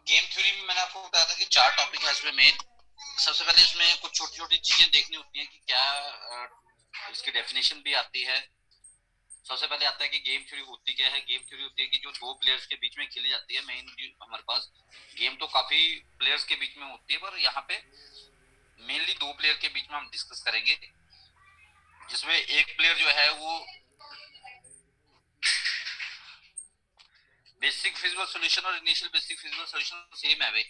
Game theory में मैंने आपको बताया था कि 4 टॉपिक है इसमें मेन। सबसे पहले इसमें कुछ छोटी छोटी चीजें देखनी होती हैं कि क्या इसकी डेफिनेशन भी आती है। सबसे पहले आता है कि गेम थ्योरी होती क्या है। गेम थ्योरी होती है कि जो दो प्लेयर्स के बीच में खेली जाती है। मेन हमारे पास गेम तो काफी प्लेयर्स के बीच में होती है, पर यहाँ पे मेनली दो प्लेयर के बीच में हम डिस्कस करेंगे, जिसमें एक प्लेयर जो है वो बेसिक फिजिबल सॉल्यूशन और initial basic feasible solution same है भाई,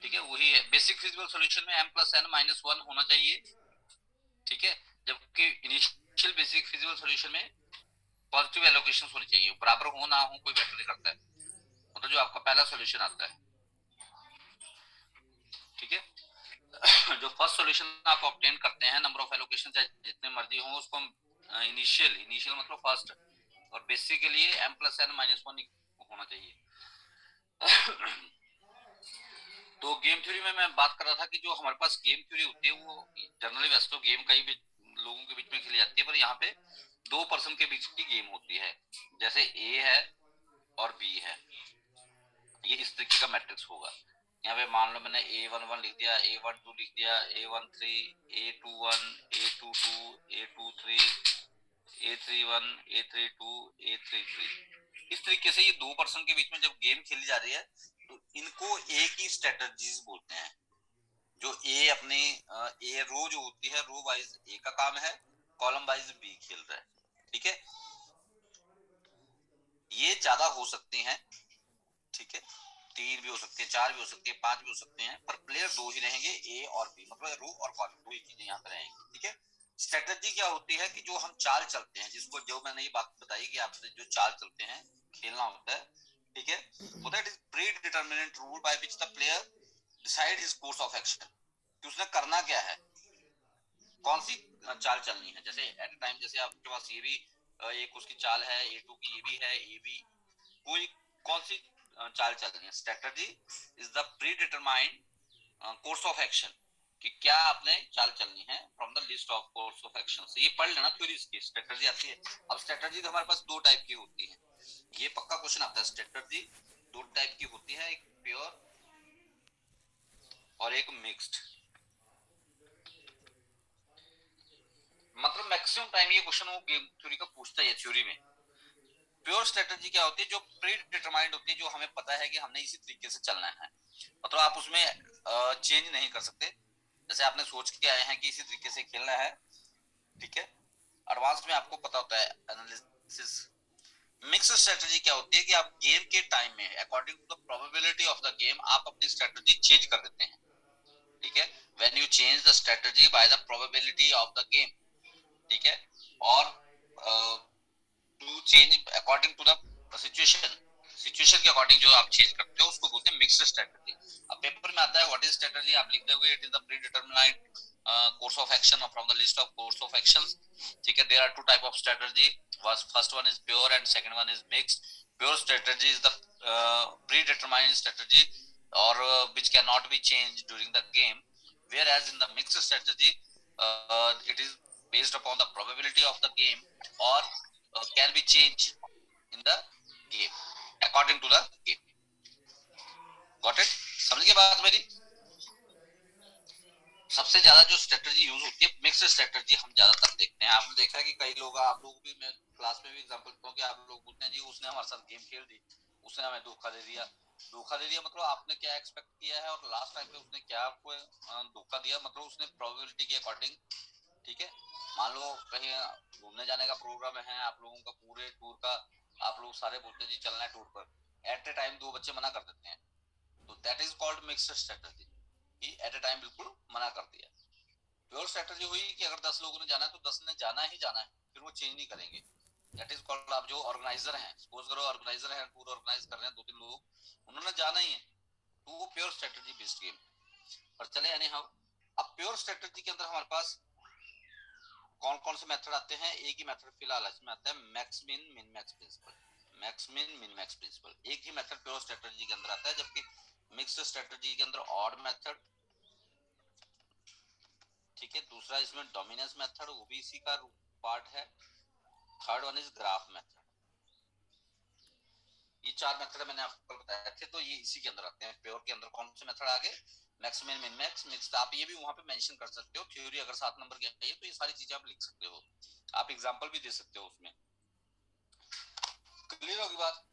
ठीक है, वही है। बेसिक फिजिबल सॉल्यूशन में m plus n minus one होना चाहिए, ठीक है, जबकि इनिशियल बेसिक फिजिबल सॉल्यूशन में पॉजिटिव एलोकेशन होनी चाहिए, बराबर हो ना हो कोई मैटर नहीं करता है, मतलब जो आपका पहला सॉल्यूशन आता है, ठीक है। जो फर्स्ट सॉल्यूशन आप ऑब्टेन करते हैं, नंबर ऑफ एलोकेशन चाहे जितने मर्जी हो, उसको हम इनिशियल इनिशियल मतलब फर्स्ट, और बेसिक के लिए m plus n minus one होना चाहिए। तो गेम थ्योरी में मैं बात कर रहा था कि जो हमारे पास गेम थ्योरी होती है वो जनरली वैसे तो गेम कई भी लोगों के बीच में खेली जाती है, पर यहाँ पे दो पर्सन के बीच की गेम होती है। जैसे ए है और बी है, ये इस तरीके का मैट्रिक्स होगा। यहाँ पे मान लो मैंने A11 लिख दिया, A12 लिख दिया, A13, A21, A22, A23, A31, A32, A33। इस तरीके से ये दो पर्सन के बीच में जब गेम खेली जा रही है तो इनको ए की स्ट्रेटजीज बोलते हैं। जो ए अपनी ए रो जो होती है, रो वाइज ए का काम है, कॉलम वाइज बी खेल रहा है, ठीक है। ये ज्यादा हो सकती हैं, ठीक है, तीन भी हो सकते हैं, चार भी हो सकते हैं, पांच भी हो सकते हैं, पर प्लेयर दो ही रहेंगे, ए और बी, मतलब रो और कॉलम, दो ही चीजें यहाँ पे रहेंगी, ठीक है। स्ट्रेटजी क्या होती है कि जो हम चाल चलते हैं, जिसको जो मैंने ये बात बताई कि आपसे जो चाल चलते हैं खेलना होता है, ठीक है, वो that is pre determinant rule by which the player decide his course of action, कि उसने करना क्या है, कौन सी चाल चलनी है। जैसे एट अ टाइम, जैसे आपके पास ये भी एक उसकी चाल है, A2 की ये भी है, ये भी, कोई कौन सी चाल चलनी है। Strategy is the pre determined course of action, कि क्या आपने चाल चलनी है from the list of course of action. ये पढ़ लेना थ्योरी की स्ट्रेटजी आती है। अब स्ट्रेटजी तो हमारे पास दो टाइप की होती है, ये पक्का क्वेश्चन आता है। स्ट्रेटजी दो टाइप की होती है, एक प्योर और एक मिक्स्ड। मतलब मैक्सिमम टाइम ये क्वेश्चन वो गेम थ्योरी का पूछता है थ्योरी में। प्योर स्ट्रेटजी क्या होती है, जो प्री डिटरमाइंड होती है, जो हमें पता है कि हमने इसी तरीके से चलना है, मतलब आप उसमें चेंज नहीं कर सकते। जैसे आपने सोच के आए हैं कि इसी तरीके से खेलना है, ठीक है, एडवांस में आपको पता होता है एनालिसिस। मिक्स स्ट्रेटजी क्या होती है कि आप गेम के टाइम में according to the probability of the game आप अपनी स्ट्रेटजी चेंज कर देते हैं, ठीक है। When you change the strategy by the probability of the game, ठीक है, और to change according to the situation, situation के अकॉर्डिंग जो आप चेंज करते हो उसको बोलते हैं मिक्स्ड स्ट्रेटजी। अब पेपर में आता है व्हाट इज स्ट्रेटजी, आप लिख दोगे it is the pre determined course of action from the list of course of actions, ठीक है। there are two type of strategy, first one is pure and second one is mixed. Pure strategy is the predetermined strategy or which cannot be changed during the game, whereas in the mixed strategy it is based upon the probability of the game or can be changed in the game according to the game. Got it? समझ गए बात मेरी? सबसे ज्यादा जो strategy use होती है mix strategy हम ज्यादातर देखते हैं। आपने देखा है कि कई लोग, आप लोग भी, मैं क्लास में भी एग्जांपल देता हूं कि आप लोग बोलते हैं जी उसने हमारे साथ गेम खेल दी, उसने हमें धोखा दे दिया। धोखा दे दिया मतलब आपने क्या एक्सपेक्ट किया है और लास्ट टाइम पे उसने क्या आपको धोखा दिया, मतलब उसने प्रोबेबिलिटी के अकॉर्डिंग, ठीक है। मान लो कहीं घूमने जाने का प्रोग्राम है आप लोगों का, पूरे टूर का, आप लोग सारे बोलते हैं जी चलना है टूर पर, एट ए टाइम दो बच्चे मना कर देते हैं, तो that is called mixed strategy, कि एट ए टाइम बिल्कुल मना कर दिया। प्योर स्ट्रेटजी हुई कि अगर 10 लोगों ने जाना है तो 10 ने जाना ही जाना है, फिर वो चेंज नहीं करेंगे। दैट इज कॉल्ड, आप जो ऑर्गेनाइजर हैं, सपोज करो ऑर्गेनाइजर हैं, टूर ऑर्गेनाइज कर रहे हैं दो तीन लोग, उन्होंने जाना ही है, तो वो प्योर स्ट्रेटजी बेस्ड गेम। पर चले यानी हम अब प्योर स्ट्रेटजी के अंदर हमारे पास कौन कौन से मेथड आते हैं। एक ही मेथड फिलहाल इसमें आता है, max min min max principal. Max min min max principal एक ही मेथड प्योर स्ट्रेटजी के अंदर आता है, जबकि मिक्स्ड स्ट्रेटजी के अंदर ऑड मेथड, ठीक है। दूसरा इसमें डोमिनेंस मेथड, वो भी इसी का पार्ट है। Third one is graph method. ये 4 मेथड मैंने आपको कल बताए थे, तो ये इसी के अंदर आते हैं। प्योर के अंदर कौन से मेथड आ गए, max min min max mix. आप ये भी वहां पे मेंशन कर सकते हो, थ्योरी अगर 7 नंबर की आई है तो ये सारी चीजें आप लिख सकते हो, आप एग्जांपल भी दे सकते हो उसमें। क्लियर होगी बात।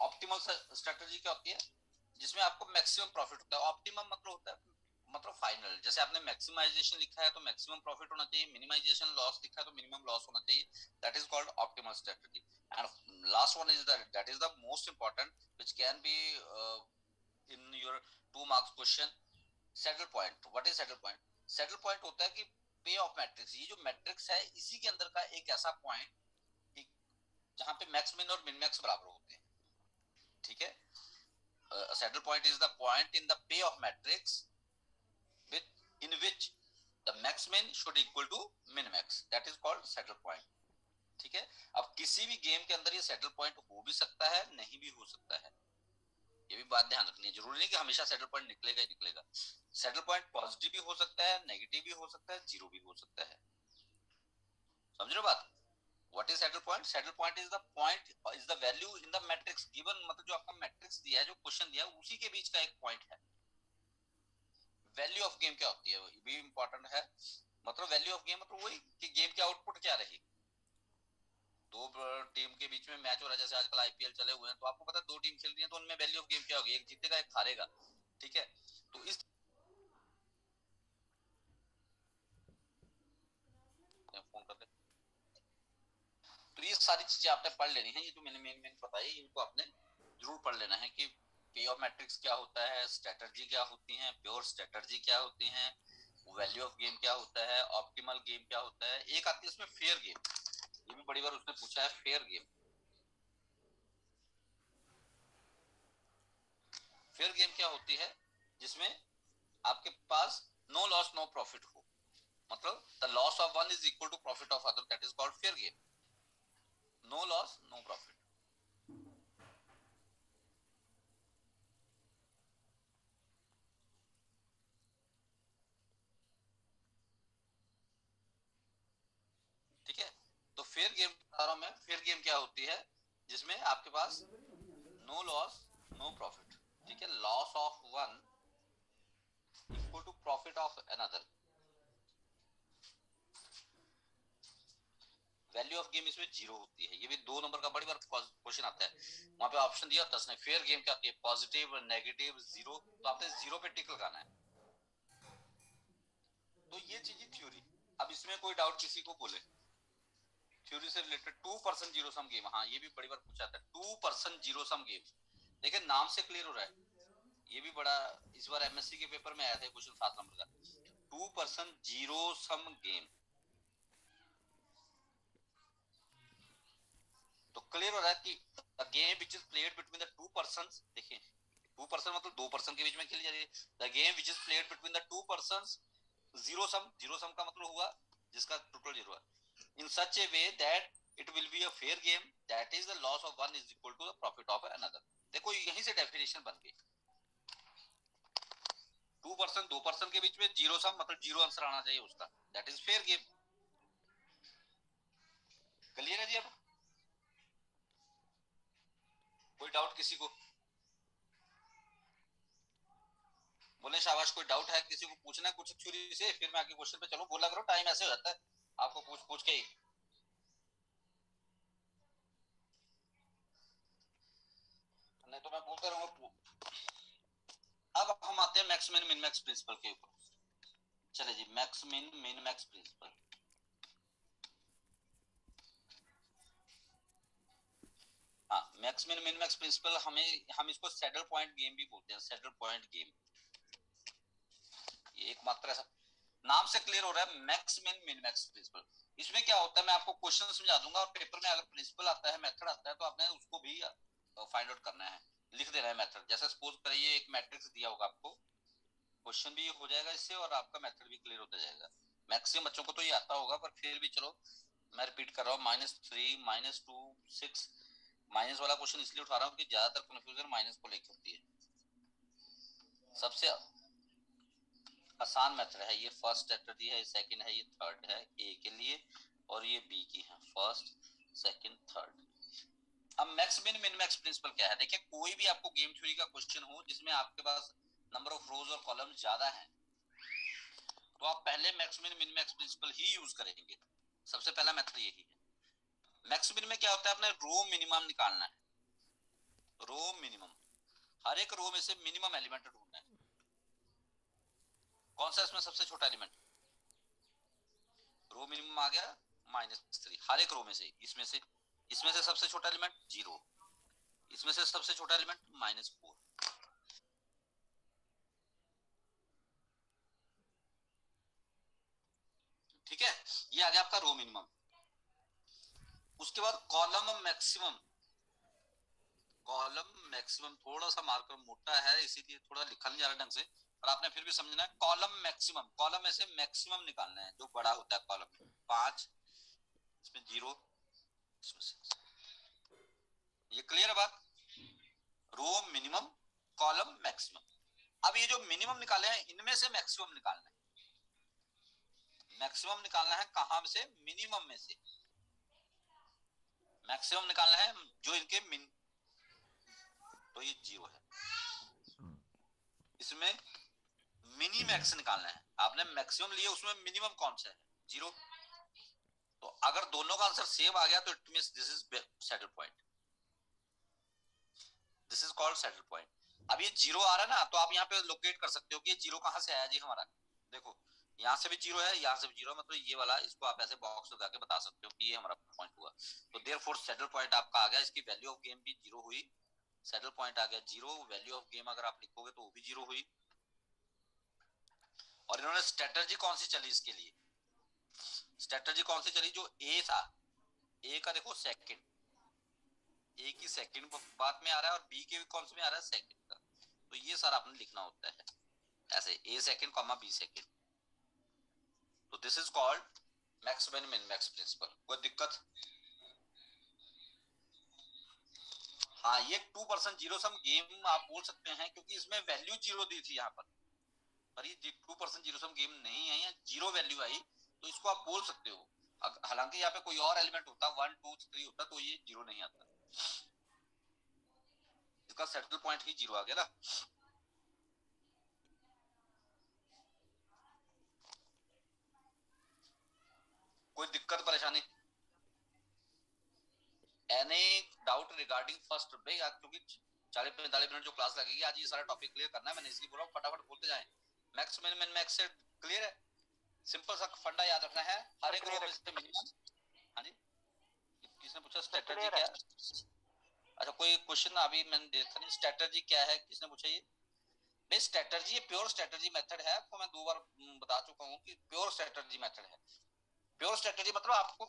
ऑप्टिमल स्ट्रेटजी क्या होती है, जिसमें आपको मैक्सिमम प्रॉफिट होता है। ऑप्टिमम मतलब होता है मतलब फाइनल। जैसे आपने मैक्सिमाइजेशन लिखा है तो मैक्सिमम प्रॉफिट होना चाहिए, मिनिमाइजेशन लॉस लिखा है तो मिनिमम लॉस होना चाहिए। That is called optimal strategy. And last one is that is the most important which can be in your 2 marks question, settle point. What is settle point? Settle point होता है कि पे of matrix, ये जो matrix है इसी के अंदर का एक ऐसा पॉइंट जहां पे मैक्स मिन और मिन मैक्स बराबर होते हैं, ठीक है। Settle point is the point in the pay of matrix with in which the max min should equal to min max, that is called settle point, ठीक है। अब किसी भी गेम के अंदर ये सेटल पॉइंट हो भी सकता है, नहीं भी हो सकता है, ये भी बात ध्यान रखनी है। जरूरी नहीं कि हमेशा सेटल पॉइंट निकलेगा ही निकलेगा। सेटल पॉइंट पॉजिटिव भी हो सकता है, नेगेटिव भी हो सकता है, जीरो भी हो सकता है। समझ रहे हो बात? What is settle point? Settle point is the point is the value in the matrix given, मतलब जो आपका मैट्रिक्स दिया है, जो क्वेश्चन दिया है, उसी के बीच का एक पॉइंट है। वैल्यू ऑफ गेम क्या होती है, ये भी इंपॉर्टेंट है। मतलब वैल्यू ऑफ गेम मतलब वही कि गेम की आउटपुट क्या रही। दो टीम के बीच में मैच हो रहा है, जैसे आजकल आईपीएल चले हुए हैं, तो आपको पता है 2 टीम खेल रही है, तो उनमें वैल्यू ऑफ गेम क्या होगी, एक जीतेगा एक हारेगा, ठीक है। तो इस फोन करते, तो ये सारी चीजें आपने पढ़ लेनी है। ये जो मैंने मेन बताई इनको आपने जरूर पढ़ लेना है कि पे ऑफ मैट्रिक्स क्या होता है, स्ट्रेटजी क्या होती है, प्योर स्ट्रेटजी क्या होती है, वैल्यू ऑफ गेम क्या होता है, ऑप्टिमल गेम क्या होता है। एक आती है इसमें फेयर गेम, ये भी बड़ी बार उसने पूछा है, फेयर गेम। फेयर गेम क्या होती है, जिसमें आपके पास नो लॉस नो प्रॉफिट हो, मतलब the loss of one is equal to profit of other, that is called fair game. No loss no profit. ठीक है, तो फेयर गेम बता रहा हूं मैं। फेयर गेम क्या होती है, जिसमें आपके पास नो लॉस नो प्रॉफिट, ठीक है। Loss of one equal to profit of another. Value of game इसमें जीरो होती है। ये भी 2 नंबर का बड़ी बार क्वेश्चन आता है, वहां पे ऑप्शन दिया होता है उसने, फेयर गेम क्या होती है, पॉजिटिव नेगेटिव जीरो, तो आपने जीरो पे टिक लगाना है। तो ये चीज थ्योरी। अब इसमें कोई डाउट किसी को बोले, थ्योरी से रिलेटेड 2% जीरो सम गेम, हाँ ये भी बड़ी बार पूछा था, 2% जीरो सम गेम। देखिए नाम से क्लियर हो रहा है, ये भी बड़ा इस बार एमएससी के पेपर में आया था क्वेश्चन 7 नंबर का, 2% जीरो सम गेम। तो क्लियर हो रहा है कि game which is played between the 2 person, देखिए 2% मतलब 2 पर्सन के बीच में खेली जा रही है। The game which is played between the 2 person, zero sum, zero sum का मतलब हुआ जिसका टोटल जीरो है, in such a way that it will be a fair game, that is the loss of one is equal to the profit of another. देखो यहीं से definition बन गई। 2% 2 पर्सन के बीच में जीरो सम मतलब जीरो आंसर आना चाहिए उसका, that is fair game. Clear है जी? अब कोई डाउट किसी को? बोले शाबाश। कोई डाउट है किसी को, पूछना है कुछ थ्योरी से, फिर मैं आगे क्वेश्चन पे चलूं। बोला करो, टाइम ऐसे हो जाता है आपको पूछ पूछ के ही। नहीं तो मैं बोलता रहूंगा। अब हम आते हैं max min min max principal के ऊपर। चले जी, max min min max principal. हाँ, max min min max principal, हम इसको सैडल पॉइंट गेम भी बोलते हैं, सैडल पॉइंट गेम। ये एक मात्र ऐसा नाम से क्लियर हो रहा है, max min min max principal. इसमें क्या होता है मैं आपको क्वेश्चन समझा दूंगा, और पेपर में अगर प्रिंसिपल आता है, मेथड आता है, तो आपने उसको भी फाइंड आउट करना है, लिख देना है मेथड। जैसे सपोज करिए एक मैट्रिक्स दिया होगा आपको, क्वेश्चन भी हो जाएगा इससे और आपका मेथड भी क्लियर होता जाएगा। मैक्सिमम बच्चों को तो ये आता होगा, पर फिर भी चलो मैं रिपीट कर रहा हूँ। -3 -2 6, माइनस वाला क्वेश्चन इसलिए उठा रहा हूँ कि ज्यादातर कंफ्यूजन माइनस को लेकर होती है। सबसे आसान मेथड है ये, फर्स्ट स्ट्रेटजी है, सेकंड है, ये थर्ड है ए के लिए, और ये बी की है, फर्स्ट सेकंड थर्ड। अब max min min max principal क्या है? देखिए, कोई भी आपको गेम थ्योरी का क्वेश्चन हो जिसमें आपके पास नंबर ऑफ रोज और कॉलम ज्यादा है, तो आप पहले max min min max principal ही यूज करेंगे। सबसे पहला मेथड यही है। मैक्स मिन में क्या होता है, अपने रो मिनिमम निकालना है। रो मिनिमम, हर एक रो में से मिनिमम एलिमेंट ढूंढना है। कौन सा इसमें सबसे छोटा एलिमेंट? रो मिनिमम आ गया -3, हर एक रो में से। इसमें से सबसे छोटा एलिमेंट 0, इसमें से सबसे छोटा एलिमेंट -4। ठीक है, ये आ गया आपका रो मिनिमम। उसके बाद कॉलम मैक्सिमम। कॉलम मैक्सिमम थोड़ा सा मार्कर मोटा है, इसीलिए थोड़ा लिखा नहीं जा रहा ढंग से, पर आपने फिर भी समझना है। कॉलम मैक्सिमम, कॉलम में से मैक्सिमम निकालना है जो बड़ा होता है कॉलम में। 5, इसमें 0, इसमें 6। ये क्लियर है बात? रो मिनिमम, कॉलम मैक्सिमम। अब ये जो मिनिमम निकाले हैं, इनमें से मैक्सिमम निकालना है। मैक्सिमम निकालना है कहां से? मिनिमम में से। मैक्सिमम निकालना है जो इनके तो ये 0 है। इसमें मिनी मैक्स निकालना है। आपने मैक्सिमम लिया, उसमें मिनिमम कौन सा है? 0। तो अगर दोनों का आंसर सेम आ गया तो it means this is saddle point. This is called saddle point. अब ये 0 आ रहा है ना, तो आप यहाँ पे लोकेट कर सकते हो कि ये 0 कहां से आया जी हमारा। देखो, यहाँ से भी 0 है, यहाँ से भी 0, मतलब ये वाला, इसको आप ऐसे बॉक्स लगा के बता सकते हो कि ये हमारा पॉइंट हुआ। तो देयरफॉर सैडल पॉइंट आपका आ गया। इसकी वैल्यू ऑफ गेम भी 0 हुई, सैडल पॉइंट आ गया 0। वैल्यू ऑफ गेम अगर आप लिखोगे तो वो भी 0 हुई। और इन्होंने स्ट्रेटजी कौन सी चली इसके लिए? स्ट्रेटजी कौन सी चली? जो ए था, ए का देखो सेकंड, ए की सेकंड बात में आ रहा है, और बी के कौन से में आ रहा है? सेकंड का। तो ये सारा आपने लिखना होता है ऐसे, ए सेकंड कॉमा बी सेकंड। तो this is called max min min max principal. कोई दिक्कत? हाँ, ये 2% जीरो सम गेम आप बोल सकते हैं, क्योंकि इसमें वैल्यू 0 दी थी यहाँ पर ये 2% जीरो सम गेम नहीं है, या 0 वैल्यू आई, तो इसको आप बोल सकते हो। हालांकि यहाँ पे कोई और एलिमेंट होता, 1 2 3 होता, तो ये 0 नहीं आता। इसका सेटल पॉइंट ही 0 आ गया ना। कोई दिक्कत परेशानी? Any doubt regarding first? भाई क्योंकि 40-45 मिनट जो क्लास लगेगी आज, ये सारा टॉपिक क्लियर करना है, मैंने इसलिए बोला फटाफट बोलते जाएं। मैक्स मिन मिन मैक्स से क्लियर है? सिंपल सा फंडा याद रखना है, हर एक रो में से मिनिमम। हाँ जी, किसने पूछा स्ट्रेटजी क्या? अच्छा, कोई क्वेश्चन अभी मैंने देखा नहीं, स्ट्रेटजी क्या है, किसने पूछा ये? भाई स्ट्रेटजी, ये प्योर स्ट्रेटजी मेथड है। आपको मैं 2 बार बता चुका हूँ कि प्योर स्ट्रेटजी मेथड है। प्योर स्ट्रेटजी मतलब आपको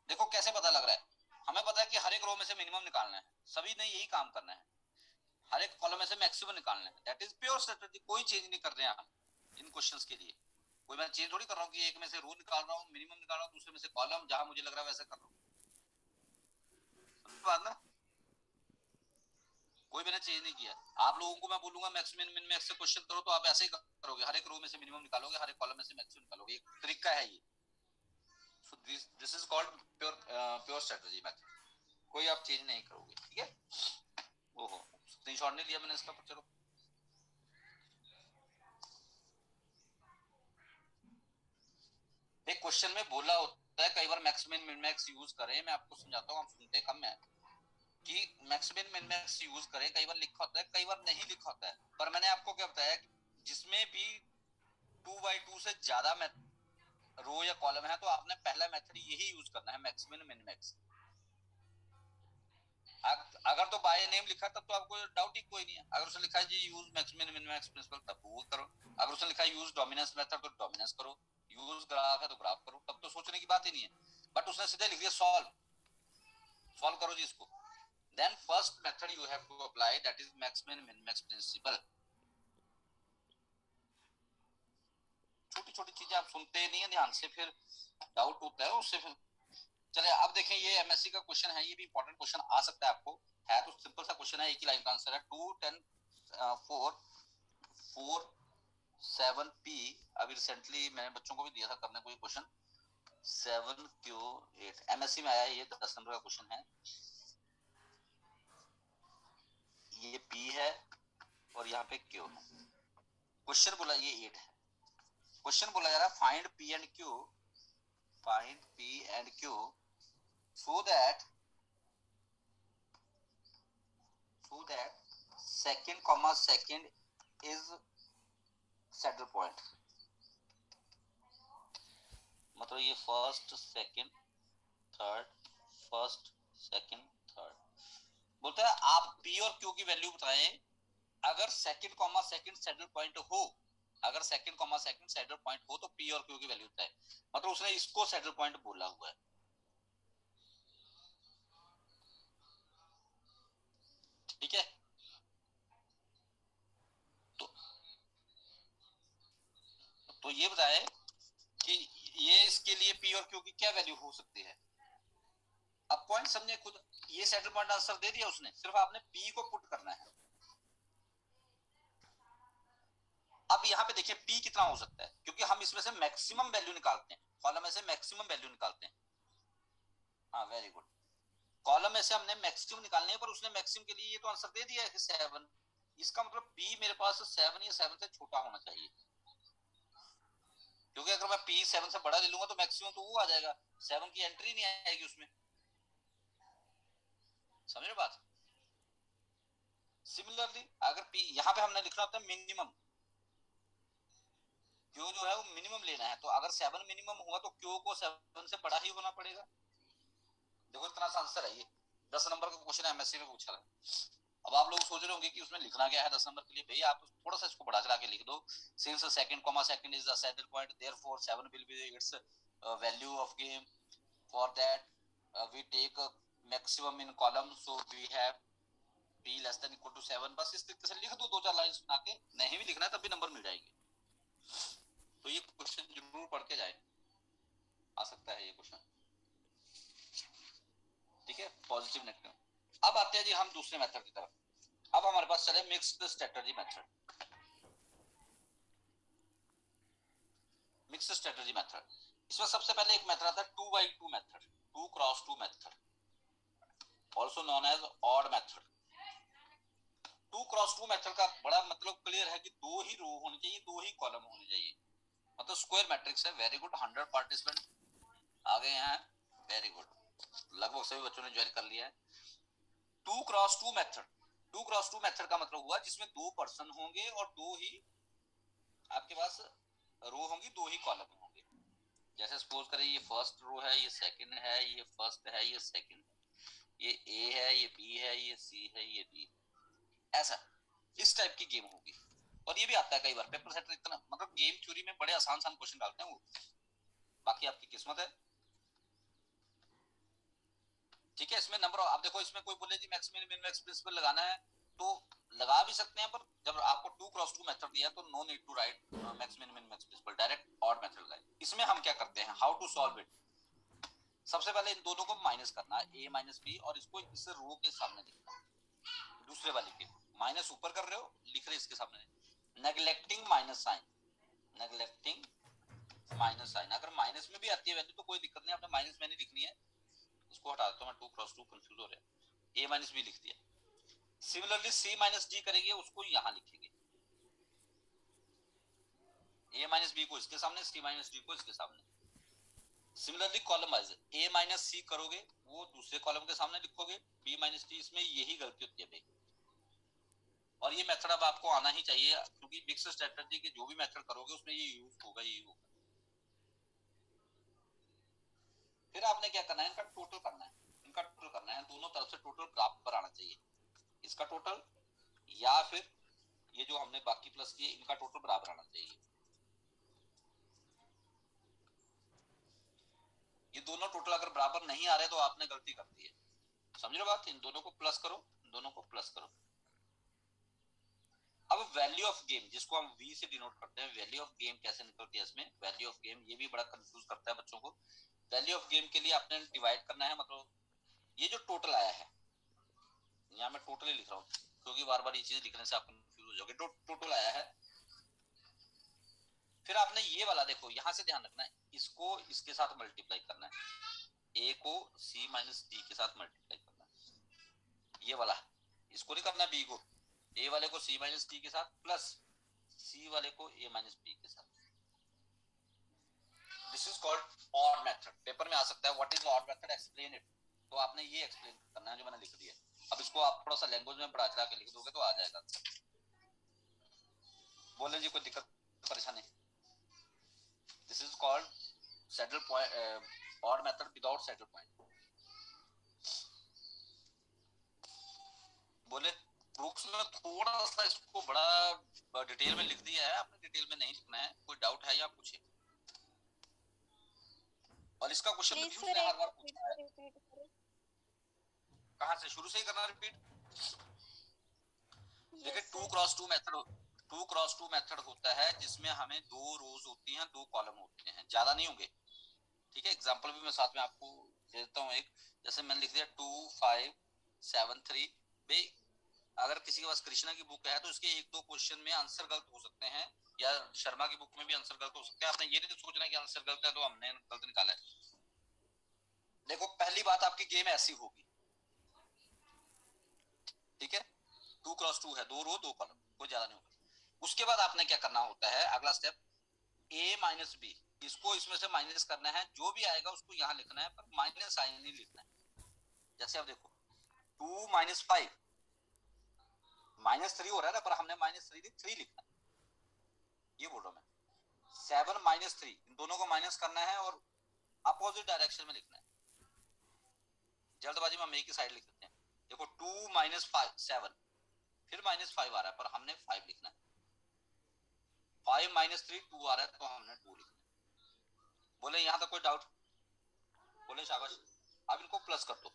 देखो कैसे पता लग रहा है। हमें पता है कि हर एक रो में से मिनिमम निकालना है, सभी ने यही काम करना है। हर एक कॉलम में से मैक्सिमम निकालना है, दैट इज प्योर स्ट्रेटजी। कोई चेंज नहीं कर रहे हैं हम इन क्वेश्चंस के लिए। कोई मैं चेंज थोड़ी कर रहा हूँ कि एक में से रो निकाल रहा हूँ, मिनिमम निकाल रहा हूँ, दूसरे में से कॉलम, जहां मुझे लग रहा है वैसा कर रहा हूँ। बात ना, कोई मैंने चेंज नहीं किया। आप लोगों को मैं बोलूंगा मैक्स मिन मिन मैक्स से क्वेश्चन करो, तो आप ऐसे ही करोगे, हर एक रो में से मिनिमम निकालोगे, हर एक कॉलम में से मैक्सिमम निकालोगे। एक तरीका है ये। So this is called pure strategy method. कोई आप चेंज नहीं करोगे, ठीक है? ओहो, स्क्रीनशॉट नहीं लिया मैंने इसका, पर चलो। एक क्वेश्चन में बोला होता है कई बार max min min max use करें। मैं आपको समझाता हूँ, आप सुनते कम है कि max min min max use करें। कई बार लिखा होता है, कई बार नहीं लिखा होता है, पर मैंने आपको क्या बताया कि जिसमें भी 2x2 से ज्यादा रो या कॉलम है, तो आपने पहला मेथड यही यूज करना है, मैक्स मिन मिन मैक्स। अगर तो बाय नेम लिखा तब तो आपको डाउट ही कोई नहीं है। अगर उसने लिखा है जी use max min min max principal, तब वो करो। अगर उसने लिखा है यूज डोमिनेंस मेथड, तो डोमिनेंस करो। यूज ग्राफ है तो ग्राफ करो, तब तो सोचने की बात ही नहीं है। बट उसने सीधे लिख दिया सॉल्व, सॉल्व करो जी इसको। Then first method you have to apply, that is max min min max principal. छोटी छोटी चीजें आप सुनते नहीं है ध्यान से, फिर डाउट होता है उससे। फिर चले, अब देखें, ये एमएससी का क्वेश्चन है, ये भी इंपॉर्टेंट क्वेश्चन आ सकता है आपको। है तो सिंपल सा क्वेश्चन है, एक ही लाइन का आंसर है। 2 10 4 4 7 पी। अभी रिसेंटली मैंने बच्चों को भी दिया था करने को ये क्वेश्चन। 7 क्यू 8 एमएससी में आया, ये 10 नंबर का क्वेश्चन है। पे क्यू है। क्वेश्चन बोला ये 8 है। क्वेश्चन बोला जा रहा है find P and Q, find P and Q so that second comma second is saddle point, मतलब ये first second third, first second third. बोलता है आप पी और क्यू की वैल्यू बताएं अगर second comma second saddle point हो, अगर second comma second saddle point हो तो पी और क्यू की वैल्यू बताएं। मतलब उसने इसको सैडल पॉइंट बोला हुआ है, ठीक है। तो ये बताए कि ये इसके लिए पी और क्यू की क्या वैल्यू हो सकती है। अब पॉइंट समझे खुद, ये सैडल पॉइंट आंसर दे दिया उसने, सिर्फ आपने पी को पुट करना है। अब यहाँ पे देखिए पी कितना हो सकता है, क्योंकि हम इसमें से मैक्सिमम वैल्यू निकालते हैं, कॉलम में से मैक्सिमम वैल्यू निकालते हैं। हाँ वेरी गुड, कॉलम में से हमने मैक्सिमम निकालने हैं, पर उसने मैक्सिमम के लिए ये तो आंसर दे दिया है कि 7। इसका मतलब पी मेरे पास 7 या 7 से छोटा होना चाहिए, क्योंकि अगर मैं पी 7 से बड़ा ले लूंगा तो मैक्सिमम तो वो आ जाएगा, 7 की एंट्री नहीं आएगी उसमें। समझ रहे बात। सिमिलरली अगर पी यहाँ पे हमने लिखना होता है मिनिमम, क्यू जो है वो मिनिमम लेना है, तो अगर 7 मिनिमम हुआ तो क्यू को 7 से बड़ा ही होना पड़ेगा। देखो इतना सा आंसर है ये, 10 नंबर का क्वेश्चन एमएससी में पूछा है। अब आप लोग सोच रहे होंगे कि उसमें लिखना क्या है 10 नंबर के लिए, भाई आप थोड़ा सा इसको बढ़ा चढ़ा के लिख दो। Since second comma second is the saddle point therefore 7 will be its value of game, for that we take maximum in column, so we have p less than equal to 7। बस इस तरीके से लिख दो, 2-4 लाइन बना के, नहीं भी लिखना है तब भी नंबर मिल जाएंगे। तो ये क्वेश्चन जरूर पढ़ के जाए, आ सकता है ये क्वेश्चन, ठीक है। Positive negative. अब आते हैं जी हम दूसरे मेथड की तरफ। अब हमारे पास चले mixed strategy method. Mixed strategy method, इसमें सबसे पहले एक मेथड आता है 2x2 method, 2x2 method, also known as odd method. 2x2 method का बड़ा मतलब क्लियर है कि 2 ही रो होनी चाहिए, 2 ही कॉलम होनी चाहिए, मतलब स्क्वायर मैट्रिक्स है। वेरी गुड, 100 पार्टिसिपेंट आ गए हैं, वेरी गुड, लगभग सभी बच्चों ने ज्वाइन कर लिया है। 2x2 मेथड, 2x2 मेथड का मतलब हुआ जिसमें 2 पर्सन होंगे और 2 ही आपके पास रो होंगी, 2 ही कॉलम होंगे। जैसे सपोज करें ये फर्स्ट रो है, ये सेकंड है, ये फर्स्ट है, ये सेकंड है, ये ए है, ये बी है, ये सी है, ये डी, ऐसा इस टाइप की गेम होगी। और ये भी आता है कई बार पेपर सेटर, इतना मतलब गेम थ्योरी में बड़े आसान आसान क्वेश्चन डालते हैं वो, बाकी आपकी किस्मत है, ठीक है। इसमें नंबर आप देखो, इसमें कोई बोले जी max min min max principal लगाना है तो लगा भी सकते हैं, पर जब आपको 2x2 मेथड दिया तो no need to write max min min max principle, direct odd method लगाए। इसमें हम क्या करते हैं, हाउ टू सॉल्व इट। सबसे पहले इन दोनों को माइनस करना है, a माइनस बी, और इसको इस रो के सामने लिखना है, दूसरे वाले के माइनस ऊपर कर रहे हो, लिख रहे इसके सामने, neglecting minus sign, neglecting minus sign. अगर माइनस में भी आती है वैल्यू तो कोई दिक्कत नहीं, आपने माइनस में नहीं लिखनी है, इसको हटा देता हूं मैं, 2x2 कंफ्यूज हो रहा है, a माइनस बी लिख दिया। सिमिलरली c माइनस डी करेंगे, उसको यहां लिखेंगे, a माइनस बी को इसके सामने, c माइनस डी को इसके सामने। Similarly column wise a minus C करोगे वो दूसरे कॉलम के सामने लिखोगे, b माइनस डी, इसमें यही गलती होती है भाई। और ये मेथड अब आपको आना ही चाहिए, क्योंकि मिक्स स्ट्रेटजी के जो भी मेथड करोगे उसमें ये यूज होगा ही होगा। फिर आपने क्या करना है, इनका टोटल करना है, इनका टोटल करना है, दोनों तरफ से टोटल बराबर आना चाहिए, इसका टोटल या फिर ये जो हमने बाकी प्लस किए इनका टोटल बराबर आना चाहिए। ये दोनों टोटल अगर बराबर नहीं आ रहे तो आपने गलती कर दी है, समझ लो बात। इन दोनों को प्लस करो, इन दोनों को प्लस करो। अब वैल्यू ऑफ गेम, जिसको हम v से डिनोट करते हैं, वैल्यू ऑफ गेम कैसे निकलती है इसमें, वैल्यू ऑफ गेम ये भी बड़ा कंफ्यूज करता है बच्चों को। वैल्यू ऑफ गेम के लिए आपने डिवाइड करना है, मतलब ये जो टोटल आया है, यहाँ मैं टोटल ही लिख रहा हूँ क्योंकि बार बार ये चीज लिखने से आप कंफ्यूज हो जाओगे। टोटल आया है, फिर आपने ये वाला देखो, यहां से ध्यान रखना है, इसको इसके साथ मल्टीप्लाई करना है, a को c माइनस डी के साथ मल्टीप्लाई करना है, ये वाला, इसको नहीं करना b को, ए वाले को सी माइनस टी के साथ प्लस सी वाले को ए माइनस बी के साथ। This is called odd method. Paper में आ सकता है what is odd method, explain it. तो आपने ये एक्सप्लेन करना है जो मैंने लिख दिया। अब इसको आप थोड़ा सा लैंग्वेज में बढ़ा चढ़ा के लिख दोगे तो आ जाएगा। बोले जी कोई दिक्कत परेशानी? This is called saddle point, odd method without saddle point. बोले बुक्स में थोड़ा सा इसको बड़ा डिटेल में लिख दिया है, आपने डिटेल में नहीं लिखना है। कोई डाउट है या पूछे? और इसका क्वेश्चन भी उसने हर बार पूछा है। कहां से शुरू से ही करना रिपीट? देखिए 2x2 मेथड, 2x2 मेथड होता है जिसमें हमें 2 रोज होती हैं, 2 कॉलम होते हैं, ज्यादा नहीं होंगे। ठीक है, एग्जांपल भी मैं साथ में आपको दे देता हूँ एक। जैसे मैंने लिख दिया 2 5 7 3। भाई अगर किसी के पास कृष्णा की बुक है तो इसके 1-2 क्वेश्चन में आंसर गलत हो सकते हैं, या शर्मा की बुक में भी आंसर गलत हो सकते हैं। आपने ये नहीं सोचना कि आंसर गलत है तो हमने गलत निकाला है। देखो पहली बात, आपकी गेम ऐसी होगी, ठीक है, 2x2 है, 2 रो 2 कॉलम, कोई ज्यादा नहीं होगा। उसके बाद आपने क्या करना होता है, अगला स्टेप, a माइनस बी, इसको इसमें से माइनस करना है, जो भी आएगा उसको यहाँ लिखना है, पर माइनस साइन नहीं लिखना है। जैसे अब देखो 2 माइनस 5 -3 हो रहा है ना, पर हमने -3 लिखना है, ये बोल रहा हूं मैं। 7 -3, इन दोनों को माइनस करना है और अपोजिट डायरेक्शन में लिखना है। जल्दबाजी में हम एक ही साइड लिख देते हैं। देखो 2 माइनस 7, फिर -5 आ रहा है, पर हमने 5 लिखना है। 5 -3 2 आ रहा है, तो हमने 2 लिखना है। बोले यहां तक कोई डाउट? बोले शाबाश। अब इनको प्लस कर दो।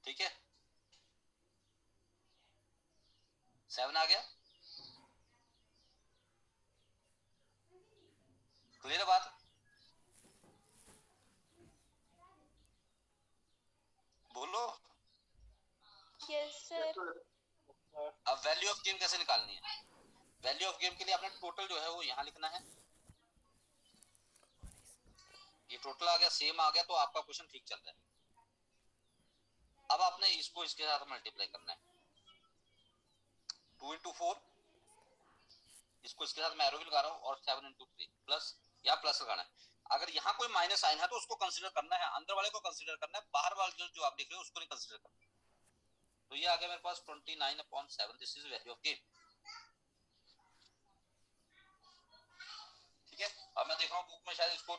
ठीक है, 7 आ गया। क्लियर बात? बोलो। Yes sir. अब वैल्यू ऑफ गेम कैसे निकालनी है? वैल्यू ऑफ गेम के लिए आपने टोटल जो है वो यहाँ लिखना है। ये टोटल आ गया, सेम आ गया, तो आपका क्वेश्चन ठीक चल रहा है। अब आपने इसको इसके साथ मल्टीप्लाई करना है। 2 इंटू 4, इसको इसके साथ मैं एरो भी लगा रहा हूँ, और 7 इंटू 3 प्लस, या प्लस लगाना है। अगर यहाँ कोई माइनस साइन है तो उसको कंसीडर करना है, अंदर वाले को कंसीडर करना है, बाहर वाले जो आप लिख रहे हो उसको नहीं कंसीडर करना। तो ये आ गया मेरे पास 29/7। This is value of game. ठीक है, अब मैं देख रहा हूँ बुक में शायद इसको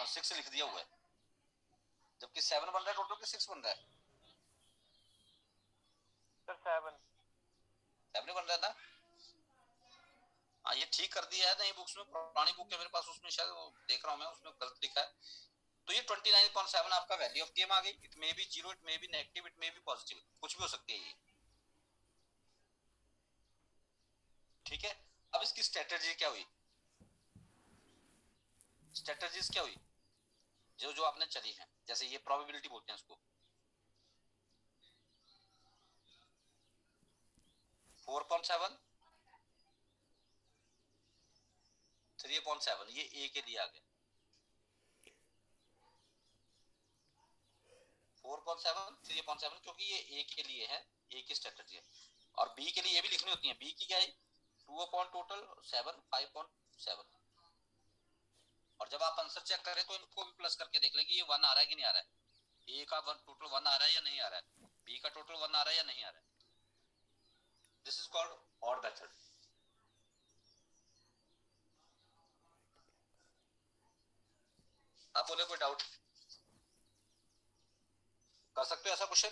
6 लिख दिया हुआ है, जबकि 7 बन रहा है टोटल, के 6 बन रहा है? सर 7 बन रहा था। हाँ ये ठीक कर दिया है, नहीं बुक्स में, पुरानी बुक है मेरे पास, उसमें शायद देख रहा हूँ मैं, उसमें गलत लिखा है। तो ये 29.7 आपका वैल्यू ऑफ गेम आ गई। It may be 0, it may be negative, it may be positive, कुछ भी हो सकती है ये। ठीक है, अब इसकी स्ट्रेटेजी क्या हुई? स्ट्रेटेजीज क्या हुई जो जो आपने चली है? जैसे ये प्रोबेबिलिटी बोलते हैं इसको, 4.7 3.7, ये ए के लिए आ गया। 4.7 3.7, क्योंकि ये ए के लिए है, ए की स्ट्रेटेजी है। और बी के लिए ये भी लिखनी होती है। बी की क्या है? 2 अपॉन टोटल 7 5.7। और जब आप आंसर चेक करें तो इनको भी प्लस करके देख लें कि ये 1 आ रहा है कि नहीं आ रहा है। ए का टोटल 1 आ रहा है या नहीं आ रहा है, बी का टोटल 1 आ रहा है या नहीं आ रहा है। This is called odd method. आप बोले कोई डाउट? कर सकते हो ऐसा क्वेश्चन?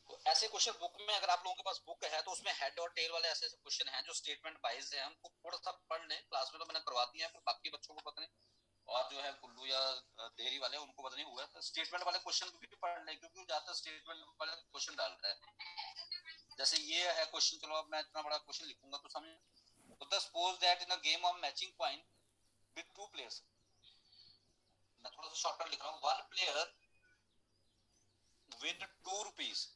तो ऐसे क्वेश्चन बुक में, अगर आप लोगों के पास बुक है तो उसमें हेड और टेल वाले ऐसे क्वेश्चन हैं जो स्टेटमेंट वाइज है, हमको थोड़ा सा पढ़ लें। क्लास में तो मैंने करवा दिया है, पर बाकी बच्चों को पता नहीं, और जो है कुल्लू या देहरी वाले, उनको पता नहीं हुआ है। तो स्टेटमेंट वाले क्वेश्चन भी पढ़ लें, क्योंकि ज्यादातर स्टेटमेंट वाले क्वेश्चन डाल रहा है। जैसे ये है क्वेश्चन, चलो अब मैं इतना बड़ा क्वेश्चन लिखूंगा तो समझ। तो suppose that in a game of matching point with 2 players, मैं थोड़ा सा शॉर्टकट लिख रहा हूँ, 1 player win 2 rupees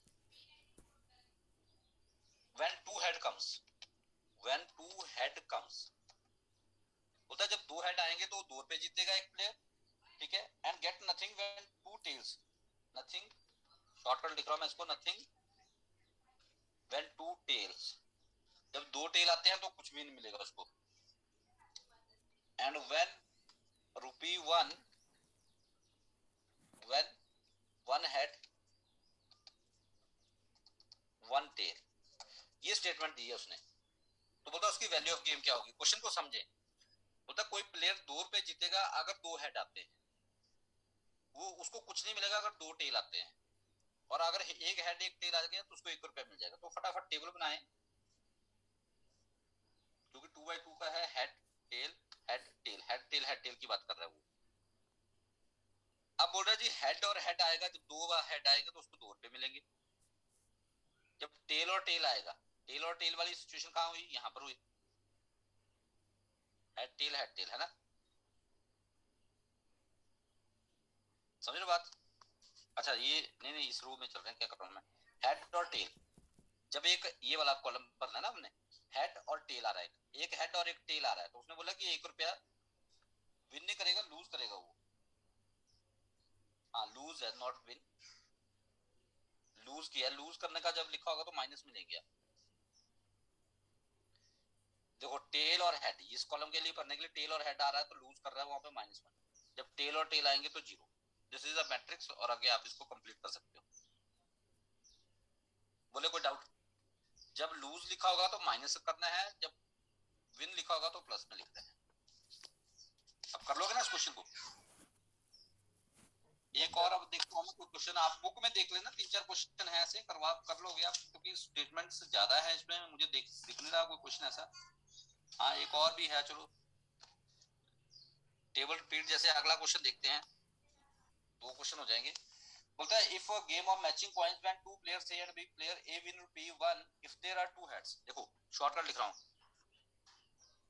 when 2 head comes, when 2 head comes, बोलता है जब 2 हेड आएंगे तो 2 रुपए जीतेगा एक प्लेयर, ठीक है, and get nothing when 2 tails, nothing, shortcut लिख रहा हूं मैं इसको, नथिंग व्हेन 2 टेल्स, जब 2 टेल आते हैं तो कुछ भी नहीं मिलेगा उसको, and when ₹1 when 1 head 1 tail, ये स्टेटमेंट दी है उसने। तो बोलता उसकी वैल्यू ऑफ गेम क्या होगी, क्वेश्चन को समझे। बोलता कोई प्लेयर 2 रुपए जीतेगा अगर 2 हेड आते हैं, वो उसको कुछ नहीं मिलेगा अगर 2 टेल आते हैं, और अगर एक हेड एक टेल आ गया तो उसको 1 रुपया मिल जाएगा। तो फटाफट टेबल बनाए, क्योंकि 2x2 का है, head tail head tail, head tail head tail की बात कर रहा है वो। अब बोल रहा है जी हेड और हेड आएगा, जब 2 हेड आएगा तो उसको 2 रुपए मिलेंगे। जब टेल और टेल आएगा, टेल और टेल वाली सिचुएशन कहां हुई, यहां पर हुई, हेड टेल है ना, समझ रहे बात। अच्छा ये नहीं इस रो में चल रहे हैं, क्या कर रहा हूं मैं, हेड और टेल, जब एक ये वाला कॉलम भरना है ना हमने, हेड और टेल आ रहा है, एक हेड और एक टेल आ रहा है, तो उसने बोला कि 1 रुपया विन नहीं करेगा, लूज करेगा वो। हाँ लूज है, नॉट विन, लूज किया, लूज करने का जब लिखा होगा तो माइनस में नहीं गया। देखो टेल और हेड, इस कॉलम के लिए पढ़ने के लिए टेल और हेड आ रहा है तो लूज कर रहा है वहां पे -1, जब टेल और टेल आएंगे तो 0। दिस इज अ मैट्रिक्स, और आगे आप इसको कंप्लीट कर सकते हो। बोले कोई डाउट, जब लूज लिखा होगा तो माइनस करना है, जब विन लिखा होगा तो प्लस में लिखना है। अब कर लोगे ना इस क्वेश्चन को, एक और अब देखो हम कोई क्वेश्चन आप बुक में देख लेना, 3-4 क्वेश्चन है ऐसे, करवा कर लोगे आप, क्योंकि स्टेटमेंट्स ज्यादा है इसमें, मुझे दिख नहीं रहा कोई क्वेश्चन ऐसा। हाँ एक और भी है, चलो टेबल रिपीट जैसे अगला क्वेश्चन देखते हैं, 2 क्वेश्चन हो जाएंगे। बोलता है if a game of matching coins when 2 players A and B, player A win ₹1 if there are 2 heads. देखो शॉर्टकट लिख रहा हूं,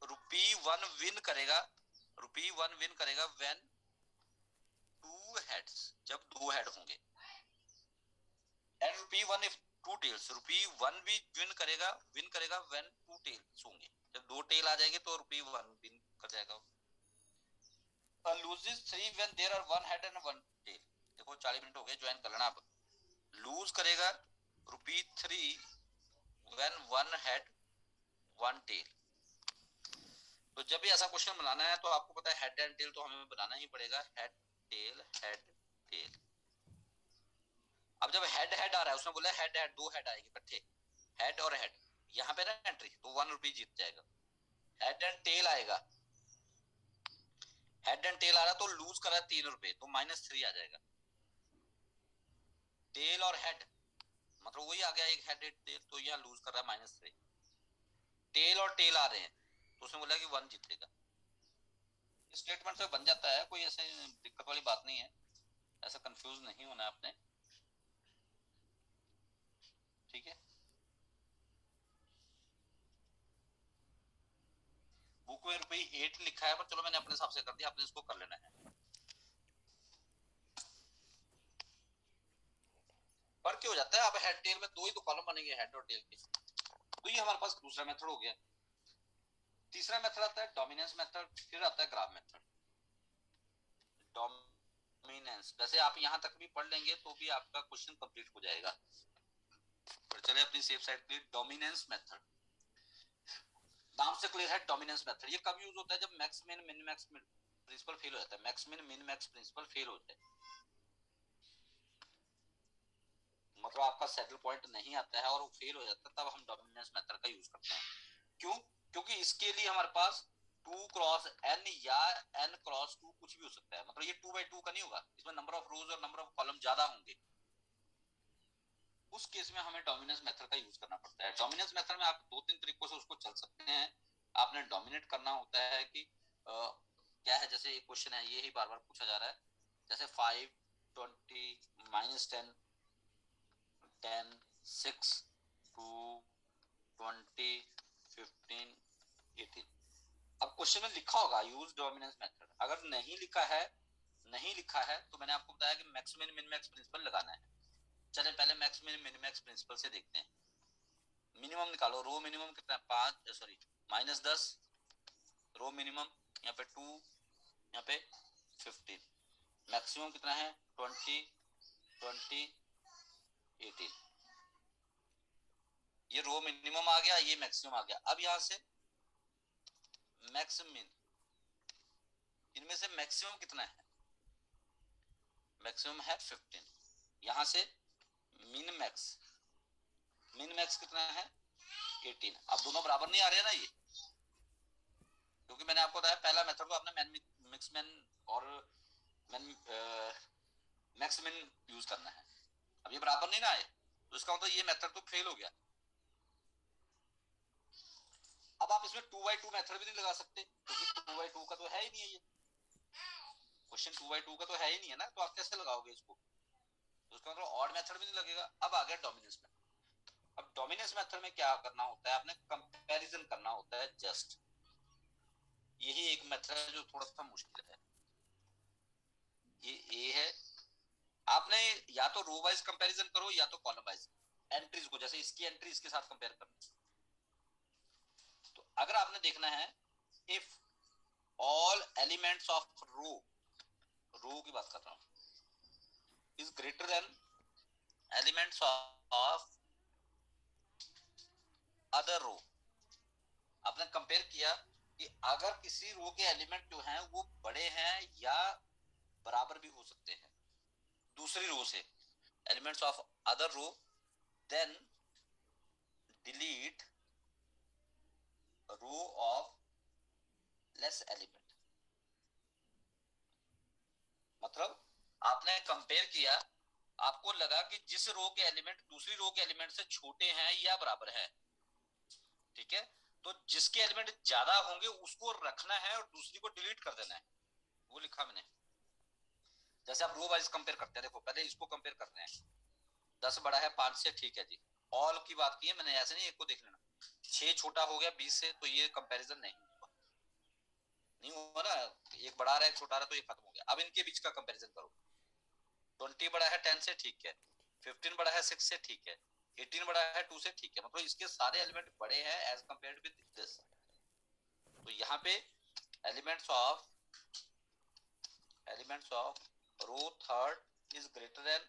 ₹1 विन करेगा, ₹1 विन करेगा व्हेन 2 हेड्स, जब 2 हेड होंगे, एंड ₹1 इफ 2 टेल्स, ₹1 भी विन करेगा व्हेन 2 टेल्स होंगे, जब 2 टेल आ जाएंगे तो ₹1 विन कर जाएगा। Loses 3 when there are 1 head and 1 tail. देखो 40 मिनट हो गए, ज्वाइन कर लेना। अब लूज करेगा ₹3 व्हेन 1 हेड 1 टेल। तो जब भी ऐसा क्वेश्चन बनाना है तो आपको पता है हेड एंड टेल तो हमें बनाना ही पड़ेगा, हेड टेल हेड टेल। अब जब हेड हेड आ रहा है, उसने बोला हेड हेड 2 हेड आएंगे इकट्ठे, हेड और हेड, यहाँ पे ना एंट्री, तो ₹1 जीत जाएगा। हेड एंड टेल आएगा, हेड एंड टेल आ रहा तो लूज कर रहा है ₹3, तो -3 आ जाएगा। टेल और हेड मतलब वही आ गया, एक हेड एक टेल, तो यहाँ लूज कर रहा है -3। टेल और टेल आ रहे हैं तो उसने बोला कि 1 जीतेगा। स्टेटमेंट से बन जाता है, कोई ऐसे दिक्कत वाली बात नहीं है, ऐसा कंफ्यूज नहीं होना है आपने, ठीक है। बुक में ₹8 लिखा है, पर चलो मैंने अपने हिसाब से कर दिया, आपने इसको कर लेना है। पर क्या हो जाता है, अब हेड टेल में 2 ही तो कॉलम बनेंगे, हेड और टेल के, तो ये हमारे पास दूसरा मेथड हो गया। तीसरा मेथड आता है डोमिनेंस मेथड, फिर आता है ग्राफ मेथड। डोमिनेंस वैसे आप यहां तक भी पढ़ लेंगे तो भी आपका क्वेश्चन कंप्लीट हो जाएगा, पर चले अपनी सेफ साइड पे। डोमिनेंस मेथड नाम से क्लियर है, डोमिनेंस मेथड ये कब यूज होता है, जब max min min max principal fail हो जाता है, max min min max principal fail हो जाता है, मतलब आपका सेटल पॉइंट नहीं आता है और वो फेल हो जाता है, तब हम डोमिनेंस मेथड का यूज करते हैं। क्यों, क्योंकि इसके लिए हमारे पास 2 क्रॉस n या n क्रॉस 2 कुछ भी हो सकता है, मतलब ये 2x2 का नहीं होगा, इसमें नंबर ऑफ रोज और नंबर ऑफ कॉलम ज्यादा होंगे, उस केस में हमें डोमिनेंस मेथड का यूज करना पड़ता है। डोमिनेंस मेथड में आप 2-3 तरीकों से उसको चल सकते हैं। आपने डोमिनेट करना होता है कि क्या है, जैसे एक क्वेश्चन है, ये ही बार बार पूछा जा रहा है, जैसे 5 20 -10 10 6 2 20 15 18। अब क्वेश्चन में लिखा होगा यूज डोमिनेंस मेथड, अगर नहीं लिखा है तो मैंने आपको बताया कि max min min max principal लगाना है। चले पहले max min min max principal से देखते हैं। मिनिमम निकालो, रो मिनिमम कितना है, 5 सॉरी -10, रो मिनिमम यहाँ पे 2, यहाँ पे 15, मैक्सिमम कितना है 20, 20, 18। ये रो मिनिमम आ गया, ये मैक्सिमम आ गया। अब यहाँ से मैक्सिमम, इनमें से मैक्सिमम कितना है, मैक्सिमम है 15। यहाँ से मिन मैक्स, मिन मैक्स कितना है 18। अब दोनों बराबर नहीं आ रहे हैं ना ये, क्योंकि मैंने आपको बताया पहला मेथड को आपने मैन मिक्स मैन और मैन मैक्स मिन यूज करना है। अब ये बराबर नहीं ना आए, तो इसका मतलब ये मेथड तो फेल हो गया। अब आप इसमें 2x2 मेथड भी नहीं लगा सकते, क्योंकि 2x2 का तो है ही नहीं है, ये क्वेश्चन 2x2 का तो है ही नहीं है ना, तो आप कैसे लगाओगे इसको, तो उसका मतलब ऑड मेथड भी नहीं लगेगा। अब आ गया डोमिनेंस मेथड। अब डोमिनेंस मेथड में क्या करना होता है, आपने कंपैरिजन करना होता है जस्ट। यही एक मेथड है जो थोड़ा सा मुश्किल है। ये ए है, आपने या तो रो वाइज कंपैरिजन करो या तो कॉलम वाइज एंट्रीज को, जैसे इसकी एंट्री इसके साथ कंपेयर करना। तो अगर आपने देखना है if all elements of row, row की बात कर रहा हूं, is greater than elements of other row. आपने कंपेयर किया कि अगर किसी रो के एलिमेंट जो हैं वो बड़े हैं या बराबर भी हो सकते हैं दूसरी रो से, elements of other row, then delete row of less element. मतलब आपने कंपेयर किया, आपको लगा कि जिस रो के एलिमेंट दूसरी रो के एलिमेंट से छोटे हैं या बराबर है, ठीक है, तो जिसके एलिमेंट ज्यादा होंगे उसको रखना है और दूसरी को डिलीट कर देना है, वो लिखा मैंने। जैसे आप रो वाइज कंपेयर करते हैं, देखो पहले इसको कंपेयर करते हैं, 10 बड़ा है 5 से, ठीक है जी, ऑल की बात की है मैंने, ऐसे नहीं एक को देख लेना। 6 छोटा हो गया 20 से, तो ये कंपैरिजन नहीं हुआ, नहीं हुआ ना, एक बड़ा रहा है एक छोटा रहा, तो ये खत्म हो गया। अब इनके बीच का कंपैरिजन करो, 20 बड़ा है 10 से, ठीक है, 15 बड़ा है 6 से, ठीक है, 18 बड़ा है 2 से, ठीक है, मतलब इसके सारे एलिमेंट बड़े हैं एज कंपेयर्ड विद दिस। तो यहाँ पे elements of row third is greater then